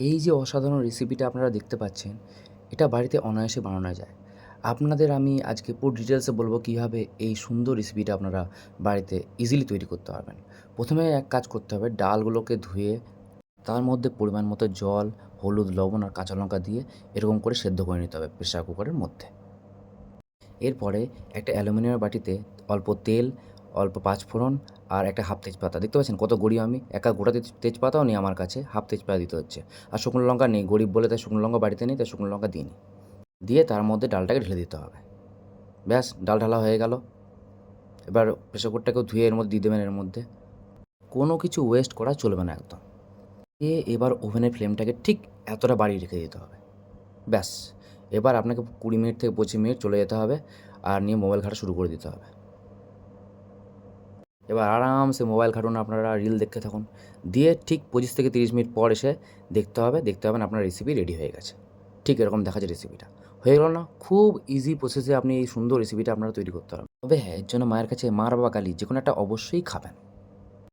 এই যে অসাধারণ রেসিপিটা আপনারা দেখতে পাচ্ছেন, এটা বাড়িতে অনায়াসে বানানো যায়। আপনাদের আমি আজকে পুরো ডিটেইলসে বলব কীভাবে এই সুন্দর রেসিপিটা আপনারা বাড়িতে ইজিলি তৈরি করতে পারবেন। প্রথমে এক কাজ করতে হবে, ডালগুলোকে ধুয়ে তার মধ্যে পরিমাণ মতো জল, হলুদ, লবণ আর কাঁচা লঙ্কা দিয়ে এরকম করে সেদ্ধ করে নিতে হবে প্রেসার কুকারের মধ্যে। এরপরে একটা অ্যালুমিনিয়ামের বাটিতে অল্প তেল, অল্প পাঁচফোড়ন আর একটা হাফ তেজপাতা। দেখতে পাচ্ছেন কত গরিব আমি? একা গোটা তেজপাতাও নেই আমার কাছে, হাফ তেজপাতা দিতে হচ্ছে। আর শুকনো লঙ্কা নেই, গরিব বলে তাই শুকনো লঙ্কা বাড়িতে নেই, তাই শুকনো লঙ্কা দিইনি। দিয়ে তার মধ্যে ডালটাকে ঢেলে দিতে হবে। ব্যাস, ডাল ঢালা হয়ে গেল। এবার প্রেসার কুকারটাকেও ধুয়ে এর মধ্যে দিয়ে দেবেন এর মধ্যে। কোনো কিছু ওয়েস্ট করা চলবে না একদম। এবার ওভেনের ফ্লেমটাকে ঠিক এতটা বাড়িয়ে রেখে দিতে হবে। ব্যাস, এবার আপনাকে 20 মিনিট থেকে 25 মিনিট চলে যেতে হবে আর নিয়ে মোবাইল ঘাঁটা শুরু করে দিতে হবে। এবার আরামসে মোবাইল ঘাঁটুন, আপনারা রিল দেখতে থাকুন। দিয়ে ঠিক 25 থেকে 30 মিনিট পর এসে দেখতে পাবেন আপনার রেসিপি রেডি হয়ে গেছে। ঠিক এরকম দেখাচ্ছে রেসিপিটা। হয়ে গেল না? খুব ইজি প্রসেসে আপনি এই সুন্দর রেসিপিটা আপনারা তৈরি করতে পারবেন। তবে হ্যাঁ, এর জন্য মায়ের কাছে মার বা গালি যেকোনো একটা অবশ্যই খাবেন।